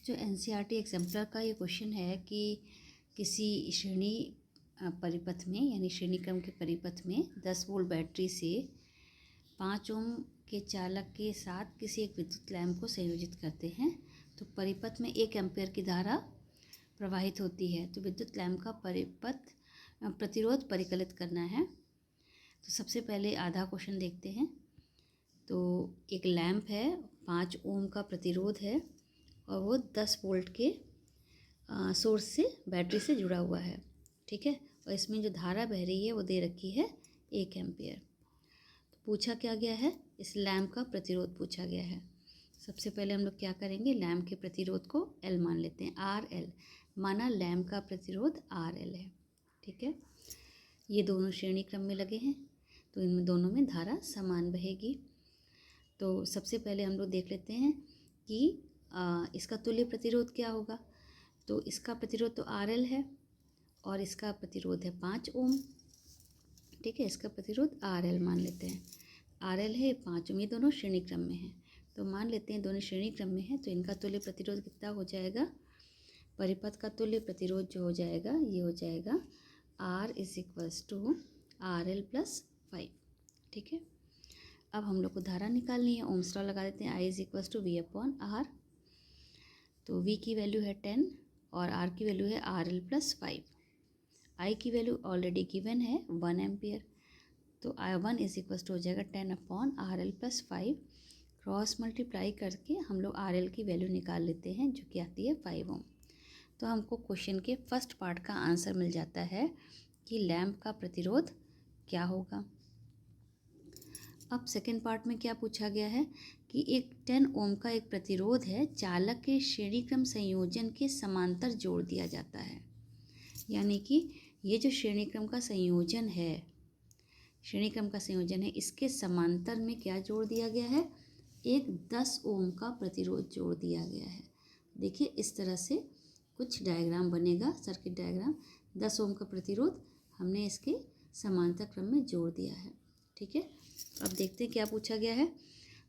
जो NCERT exemplar का ये क्वेश्चन है कि किसी श्रेणी परिपथ में यानी श्रेणी क्रम के परिपथ में 10 वोल्ट बैटरी से 5 ओम के चालक के साथ किसी एक विद्युत लैंप को संयोजित करते हैं तो परिपथ में 1 एम्पीयर की धारा प्रवाहित होती है। तो विद्युत लैंप का परिपथ प्रतिरोध परिकलित करना है। तो सबसे पहले आधा क्वेश्चन देखते हैं। तो एक लैंप है, 5 ओम का प्रतिरोध है और वो 10 वोल्ट के सोर्स से बैटरी से जुड़ा हुआ है, ठीक है। और इसमें जो धारा बह रही है वो दे रखी है 1 एम्पीयर। तो पूछा क्या गया है, इस लैंप का प्रतिरोध पूछा गया है। सबसे पहले हम लोग क्या करेंगे, लैंप के प्रतिरोध को L मान लेते हैं, RL माना लैंप का प्रतिरोध RL है, ठीक है। ये दोनों श्रेणी क्रम में लगे हैं तो इनमें दोनों में धारा समान बहेगी। तो सबसे पहले हम लोग देख लेते हैं कि इसका तुल्य प्रतिरोध क्या होगा। तो इसका प्रतिरोध तो RL है और इसका प्रतिरोध है 5 ओम, ठीक है। इसका प्रतिरोध RL मान लेते हैं, RL है 5 ओम, ये दोनों श्रेणी क्रम में हैं। तो मान लेते हैं दोनों श्रेणी क्रम में है तो इनका तुल्य प्रतिरोध कितना हो जाएगा, परिपथ का तुल्य प्रतिरोध जो हो जाएगा ये हो जाएगा R = RL + 5, ठीक है। अब हम लोग को धारा निकालनी है, ओम्स लॉ लगा देते हैं, I = V/R। तो V की वैल्यू है 10 और R की वैल्यू है RL + 5। I की वैल्यू ऑलरेडी गिवन है 1 एम्पियर, तो I1 = हो जाएगा 10/RL + 5। क्रॉस मल्टीप्लाई करके हम लोग RL की वैल्यू निकाल लेते हैं जो कि आती है 5 ओम। तो हमको क्वेश्चन के फर्स्ट पार्ट का आंसर मिल जाता है कि लैंप का प्रतिरोध क्या होगा। अब सेकेंड पार्ट में क्या पूछा गया है कि एक 10 ओम का एक प्रतिरोध है, चालक के श्रेणी क्रम संयोजन के समांतर जोड़ दिया जाता है। यानी कि ये जो श्रेणी क्रम का संयोजन है, श्रेणी क्रम का संयोजन है, इसके समांतर में क्या जोड़ दिया गया है, एक 10 ओम का प्रतिरोध जोड़ दिया गया है। देखिए इस तरह से कुछ डायग्राम बनेगा, सर्किट डायग्राम। 10 ओम का प्रतिरोध हमने इसके समांतर क्रम में जोड़ दिया है, ठीक है। अब देखते हैं क्या पूछा गया है।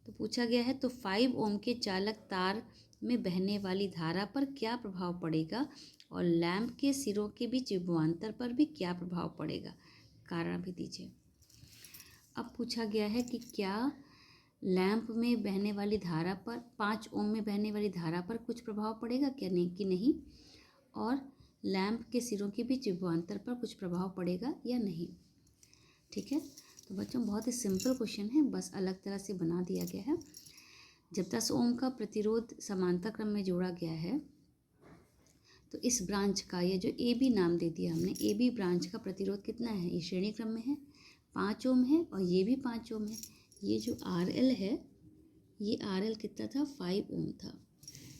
तो पूछा गया है तो 5 ओम के चालक तार में बहने वाली धारा पर क्या प्रभाव पड़ेगा और लैंप के सिरों के बीच विभवांतर पर भी क्या प्रभाव पड़ेगा, कारण भी दीजिए। अब पूछा गया है कि क्या लैंप में बहने वाली धारा पर, 5 ओम में बहने वाली धारा पर कुछ प्रभाव पड़ेगा क्या नहीं कि नहीं, और लैंप के सिरों के बीच विभवांतर पर कुछ प्रभाव पड़ेगा या नहीं, ठीक है। तो बच्चों बहुत ही सिंपल क्वेश्चन है, बस अलग तरह से बना दिया गया है। जब 10 ओम का प्रतिरोध समांतर क्रम में जोड़ा गया है तो इस ब्रांच का, ये जो AB नाम दे दिया हमने, AB ब्रांच का प्रतिरोध कितना है, ये श्रेणी क्रम में है 5 ओम है और ये भी 5 ओम है। ये जो RL है, ये RL कितना था, 5 ओम था,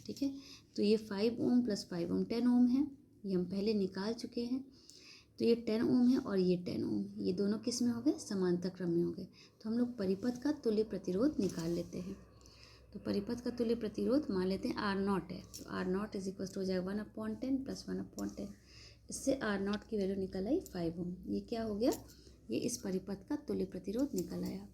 ठीक है। तो ये 5 ओम + 5 ओम 10 ओम है, ये हम पहले निकाल चुके हैं। तो ये 10 ओम है और ये 10 ओम, ये दोनों किस में हो गए, समांतर क्रम में हो गए। तो हम लोग परिपथ का तुल्य प्रतिरोध निकाल लेते हैं। तो परिपथ का तुल्य प्रतिरोध मान लेते हैं R0 है, तो R0 = हो जाएगा 1/10 + 1/10। इससे R0 की वैल्यू निकल आई 5 ओम। ये क्या हो गया, ये इस परिपथ का तुल्य प्रतिरोध निकल आया।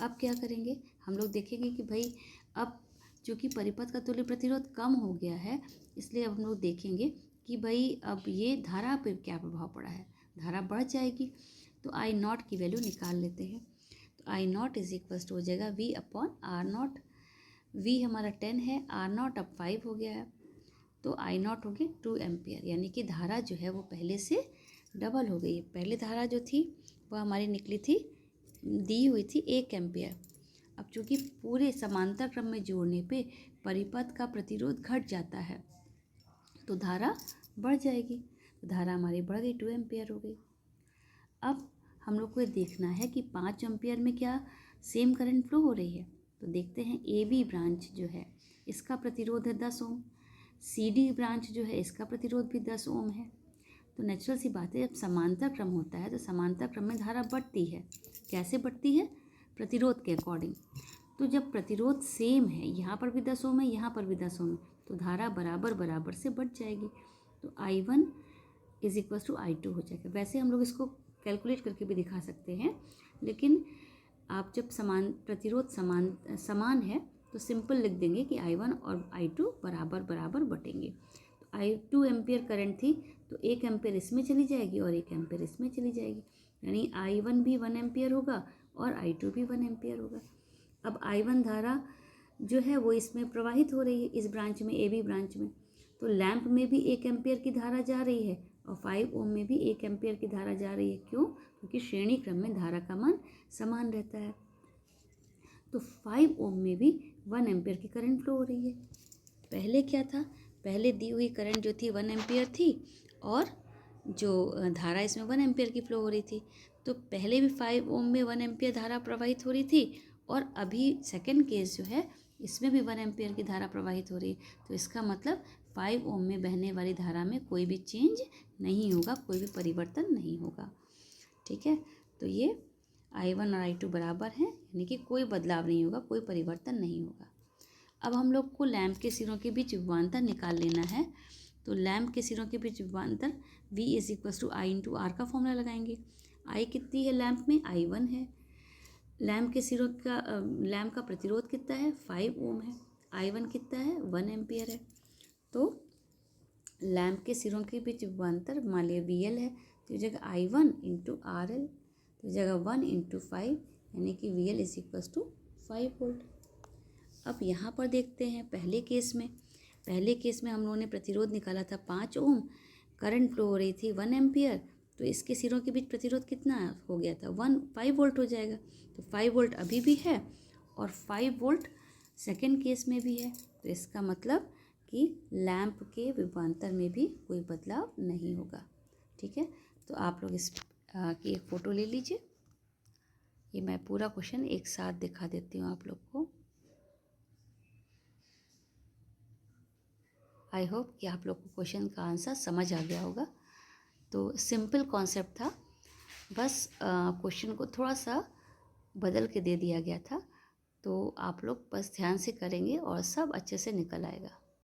अब क्या करेंगे, हम लोग देखेंगे कि भाई अब चूँकि परिपथ का तुल्य प्रतिरोध कम हो गया है, इसलिए अब हम लोग देखेंगे कि भाई अब ये धारा पर क्या प्रभाव पड़ा है, धारा बढ़ जाएगी। तो I0 की वैल्यू निकाल लेते हैं। तो I0 = हो जाएगा V/R0। V हमारा 10 है, R0 अब 5 हो गया है, तो I0 हो गया 2 एम्पियर, यानी कि धारा जो है वो पहले से डबल हो गई है। पहले धारा जो थी वो हमारी निकली थी, दी हुई थी 1 एम्पियर। अब चूँकि पूरे समांतर क्रम में जोड़ने पे परिपथ का प्रतिरोध घट जाता है तो धारा बढ़ जाएगी, तो धारा हमारी बढ़ गई, 2 एम्पियर हो गई। अब हम लोग को ये देखना है कि 5 एम्पियर में क्या सेम करंट फ्लो हो रही है। तो देखते हैं AB ब्रांच जो है इसका प्रतिरोध है 10 ओम, CD ब्रांच जो है इसका प्रतिरोध भी 10 ओम है। तो नेचुरल सी बात है, जब समांतर क्रम होता है तो समांतर क्रम में धारा बढ़ती है। कैसे बढ़ती है, प्रतिरोध के अकॉर्डिंग। तो जब प्रतिरोध सेम है, यहाँ पर भी 10 ओम है, यहाँ पर भी 10 ओम है, तो धारा बराबर बराबर से बढ़ जाएगी। तो I1 = I2 हो जाएगा। वैसे हम लोग इसको कैलकुलेट करके भी दिखा सकते हैं, लेकिन आप जब प्रतिरोध समान है तो सिंपल लिख देंगे कि I1 और I2 बराबर बराबर बटेंगे। तो I2 एम्पियर करंट थी, तो 1 एम्पियर इसमें चली जाएगी और 1 एम्पियर इसमें चली जाएगी, यानी I1 भी 1 एम्पियर होगा और I2 भी 1 एम्पियर होगा। अब I1 धारा जो है वो इसमें प्रवाहित हो रही है, इस ब्रांच में, AB ब्रांच में, तो लैंप में भी 1 एम्पियर की धारा जा रही है और 5 ओम में भी 1 एम्पियर की धारा जा रही है। क्यों? क्योंकि श्रेणी क्रम में धारा का मान समान रहता है। तो 5 ओम में भी 1 एम्पियर की करंट फ्लो हो रही है। पहले क्या था? पहले दी हुई करंट जो थी 1 एम्पियर थी और जो धारा इसमें 1 एम्पियर की फ्लो हो रही थी। तो पहले भी 5 ओम में 1 एम्पियर धारा प्रवाहित हो रही थी और अभी सेकंड केस जो है इसमें भी 1 एम्पियर की धारा प्रवाहित हो रही है। तो इसका मतलब 5 ओम में बहने वाली धारा में कोई भी चेंज नहीं होगा, कोई भी परिवर्तन नहीं होगा। ठीक है, तो ये I1 और I2 बराबर हैं, यानी कि कोई बदलाव नहीं होगा, कोई परिवर्तन नहीं होगा। अब हम लोग को लैंप के सिरों के बीच विभवांतर निकाल लेना है। तो लैंप के सिरों के बीच विभवांतर V = I × R का फॉर्मूला लगाएंगे। I कितनी है लैंप में? I1 है। लैंप के सिरों का लैंप का प्रतिरोध कितना है? 5 ओम है। I1 कितना है? 1 एम्पियर है। तो लैंप के सिरों के बीच विभवांतर मान लिया VL है, तो इस जगह I1 × RL, तो इस जगह 1 × 5, यानी कि VL = 5 वोल्ट। अब यहाँ पर देखते हैं पहले केस में हम लोगों ने प्रतिरोध निकाला था 5 ओम, करंट फ्लो हो रही थी 1 एम्पियर, तो इसके सिरों के बीच प्रतिरोध कितना हो गया था? 5 वोल्ट हो जाएगा। तो 5 वोल्ट अभी भी है और 5 वोल्ट सेकेंड केस में भी है। तो इसका मतलब कि लैंप के विभवांतर में भी कोई बदलाव नहीं होगा। ठीक है, तो आप लोग इस की एक फ़ोटो ले लीजिए। ये मैं पूरा क्वेश्चन एक साथ दिखा देती हूँ आप लोग को। आई होप कि आप लोग को क्वेश्चन का आंसर समझ आ गया होगा। तो सिंपल कॉन्सेप्ट था, बस क्वेश्चन को थोड़ा सा बदल के दे दिया गया था। तो आप लोग बस ध्यान से करेंगे और सब अच्छे से निकल आएगा।